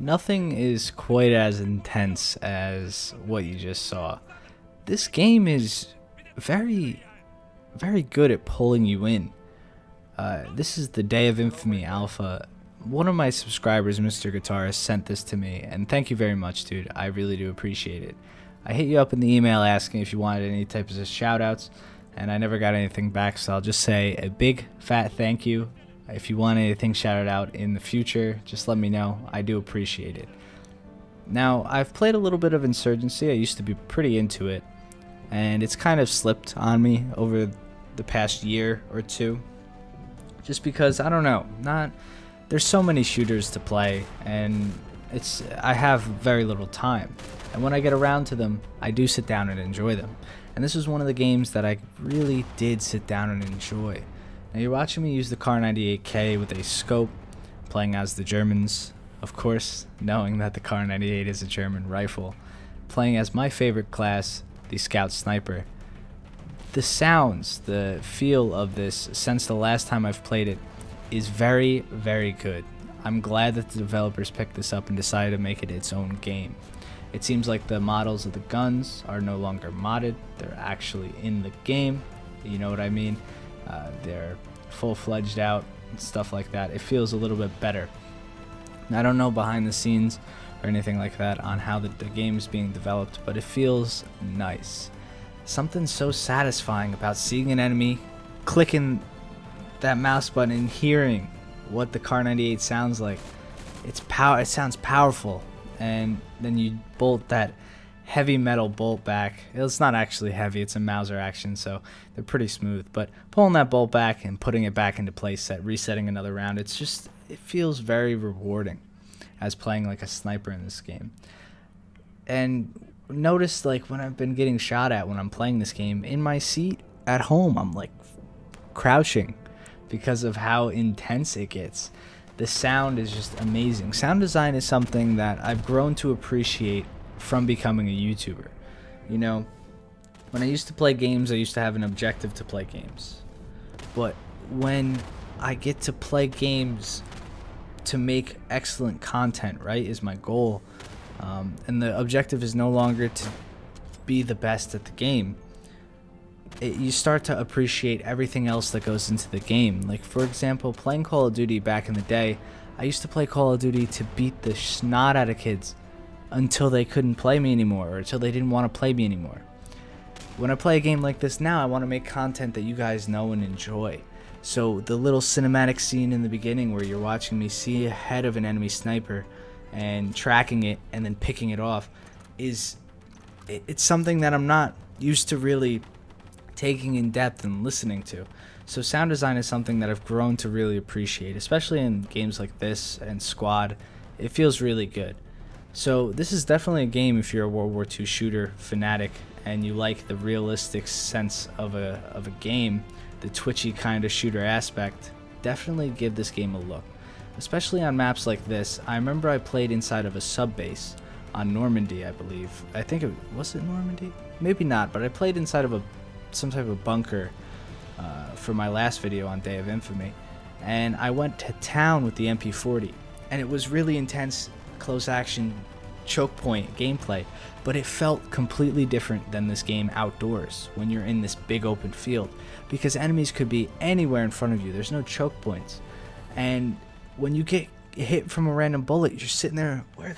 nothing is quite as intense as what you just saw. This game is very good at pulling you in. This is the Day of Infamy Alpha. One of my subscribers, Mr. Guitarist, sent this to me, and thank you very much, dude. I really do appreciate it. I hit you up in the email asking if you wanted any types of shoutouts, and I never got anything back, so I'll just say a big fat thank you. If you want anything shouted out in the future, just let me know. I do appreciate it. Now, I've played a little bit of Insurgency. I used to be pretty into it, and it's kind of slipped on me over the past year or two. Just because, I don't know, there's so many shooters to play, and I have very little time. And when I get around to them, I do sit down and enjoy them. And this was one of the games that I really did sit down and enjoy. Now you're watching me use the Kar 98K with a scope, playing as the Germans, of course, knowing that the Kar 98 is a German rifle, playing as my favorite class, the Scout Sniper. The sounds, the feel of this since the last time I've played it is very good. I'm glad that the developers picked this up and decided to make it its own game. It seems like the models of the guns are no longer modded, they're actually in the game, you know what I mean? They're full-fledged out and stuff like that. It feels a little bit better. I don't know behind the scenes or anything like that on how the game is being developed, but it feels nice. Something so satisfying about seeing an enemy, clicking that mouse button and hearing what the Kar 98 sounds like. It sounds powerful, and then you bolt that heavy metal bolt back. It's not actually heavy, it's a Mauser action, so they're pretty smooth, but pulling that bolt back and putting it back into place, resetting another round, it feels very rewarding as playing like a sniper in this game. And notice, like, when I've been getting shot at when I'm playing this game, in my seat at home I'm like crouching because of how intense it gets. The sound is just amazing. Sound design is something that I've grown to appreciate from becoming a YouTuber. You know, when I used to play games, I used to have an objective to play games. But when I get to play games to make excellent content, right, is my goal, and the objective is no longer to be the best at the game, you start to appreciate everything else that goes into the game. Like, for example, playing Call of Duty back in the day, I used to play Call of Duty to beat the snot out of kids until they couldn't play me anymore, or until they didn't want to play me anymore. When I play a game like this now, I want to make content that you guys know and enjoy. So the little cinematic scene in the beginning where you're watching me see a head of an enemy sniper and tracking it and then picking it off it's something that I'm not used to really taking in depth and listening to. So sound design is something that I've grown to really appreciate, especially in games like this and Squad. It feels really good. So this is definitely a game if you're a World War II shooter fanatic and you like the realistic sense of a game, the twitchy kind of shooter aspect. Definitely give this game a look, especially on maps like this. I remember I played inside of a sub base on Normandy, I believe. I think was it Normandy? Maybe not, but I played inside of some type of bunker for my last video on Day of Infamy, and I went to town with the MP40, and it was really intense close action choke point gameplay, but it felt completely different than this game outdoors when you're in this big open field, because enemies could be anywhere in front of you. There's no choke points, and when you get hit from a random bullet, you're sitting there, where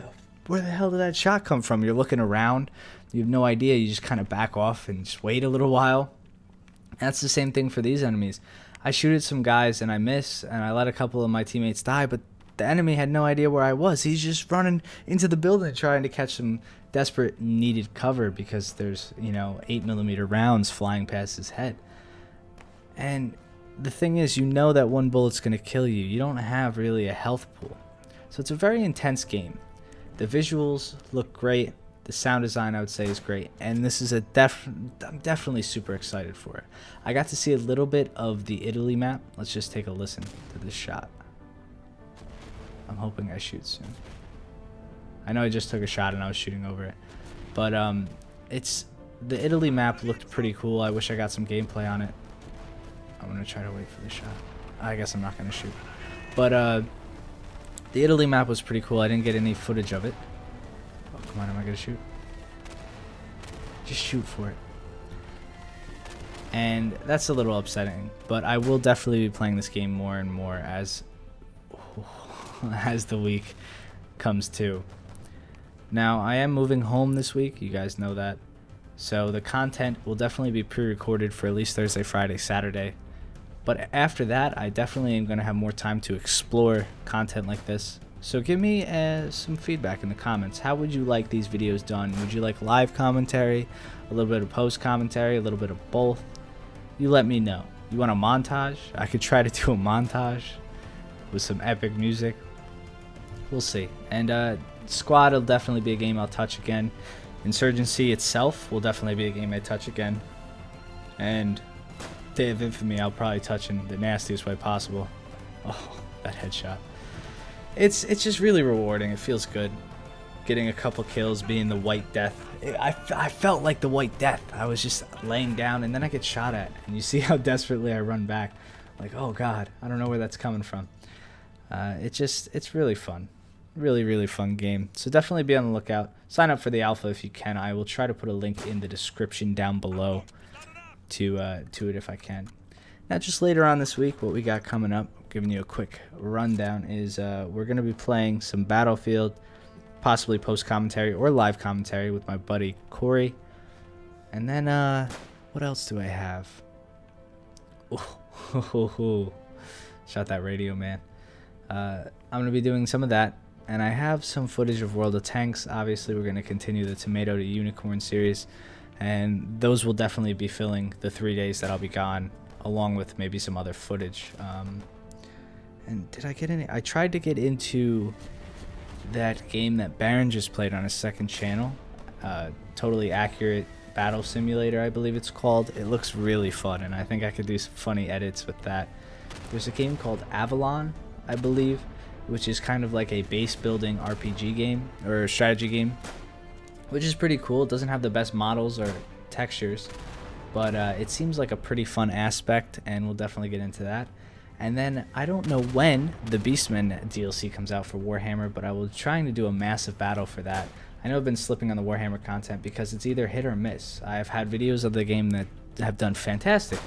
the hell did that shot come from? You're looking around, you have no idea. You just kind of back off and just wait a little while. That's the same thing for these enemies. I shoot at some guys and I miss, and I let a couple of my teammates die, but the enemy had no idea where I was. He's just running into the building trying to catch some desperate needed cover because there's, you know, 8mm rounds flying past his head. And the thing is, you know that one bullet's going to kill you. You don't have really a health pool. So it's a very intense game. The visuals look great. The sound design, I would say, is great. And this is I'm definitely super excited for it. I got to see a little bit of the Italy map. Let's just take a listen to this shot. I'm hoping I shoot soon. I know I just took a shot and I was shooting over it. But the Italy map looked pretty cool. I wish I got some gameplay on it. I'm going to try to wait for the shot. I guess I'm not going to shoot. But The Italy map was pretty cool. I didn't get any footage of it. Oh, come on, am I going to shoot? Just shoot for it. And that's a little upsetting, but I will definitely be playing this game more and more as the week comes to. Now, I am moving home this week. You guys know that. So the content will definitely be pre-recorded for at least Thursday, Friday, Saturday. But after that, I definitely am going to have more time to explore content like this. So give me some feedback in the comments. How would you like these videos done? Would you like live commentary, a little bit of post commentary, a little bit of both? You let me know. You want a montage? I could try to do a montage with some epic music. We'll see. And Squad will definitely be a game I'll touch again. Insurgency itself will definitely be a game I touch again. And Day of Infamy I'll probably touch in the nastiest way possible. Oh, that headshot. It's just really rewarding. It feels good. Getting a couple kills, being the White Death. I felt like the White Death. I was just laying down and then I get shot at. And you see how desperately I run back. Like, oh god, I don't know where that's coming from. It's really fun. Really, really fun game. So definitely be on the lookout. Sign up for the alpha if you can. I will try to put a link in the description down below to it if I can. Now, just later on this week, what we got coming up, giving you a quick rundown, is we're going to be playing some Battlefield, possibly post-commentary or live commentary with my buddy Corey. And then, what else do I have? Oh, shot that radio, man. I'm going to be doing some of that. And I have some footage of World of Tanks. Obviously, we're going to continue the Tomato to Unicorn series. And those will definitely be filling the 3 days that I'll be gone, along with maybe some other footage. And did I get any? I tried to get into that game that Baron just played on his second channel. Totally Accurate Battle Simulator, I believe it's called. It looks really fun, and I think I could do some funny edits with that. There's a game called Avalon, I believe, which is kind of like a base building RPG game or strategy game, which is pretty cool. It doesn't have the best models or textures, but it seems like a pretty fun aspect, and we'll definitely get into that. And then I don't know when the Beastmen DLC comes out for Warhammer, but I will be trying to do a massive battle for that. I know I've been slipping on the Warhammer content because it's either hit or miss. I've had videos of the game that have done fantastic,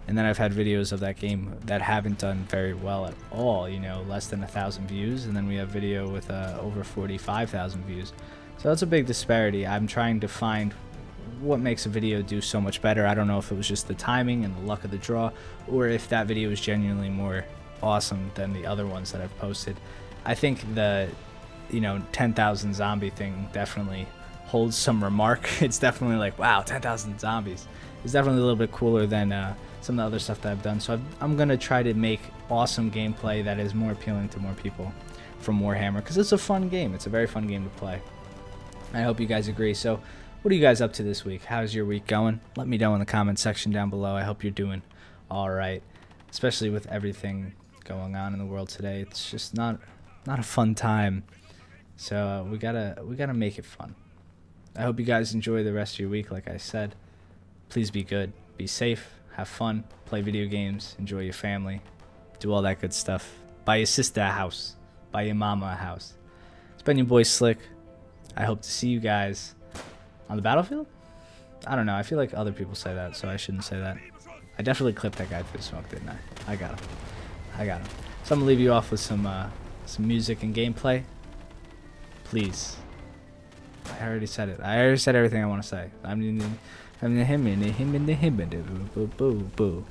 and then I've had videos of that game that haven't done very well at all, you know, less than 1,000 views, and then we have video with over 45,000 views. So that's a big disparity. I'm trying to find what makes a video do so much better. I don't know if it was just the timing and the luck of the draw, or if that video is genuinely more awesome than the other ones that I've posted. I think the, you know, 10,000 zombie thing definitely holds some remark. It's definitely like, wow, 10,000 zombies. It's definitely a little bit cooler than some of the other stuff that I've done. So I'm going to try to make awesome gameplay that is more appealing to more people from Warhammer, because it's a fun game. It's a very fun game to play. I hope you guys agree. So what are you guys up to this week? How's your week going? Let me know in the comment section down below. I hope you're doing all right, especially with everything going on in the world today. It's just not a fun time. So we gotta make it fun. I hope you guys enjoy the rest of your week. Like I said, please be good, be safe, have fun, play video games, enjoy your family, do all that good stuff. Buy your sister a house, buy your mama a house. It's been your boy Slick. I hope to see you guys on the battlefield? I don't know. I feel like other people say that, so I shouldn't say that. I definitely clipped that guy through the smoke, didn't I? I got him. So I'm gonna leave you off with some music and gameplay. Please. I already said it. I already said everything I want to say. I'm him in the him in the him in the him in the boo boo boo.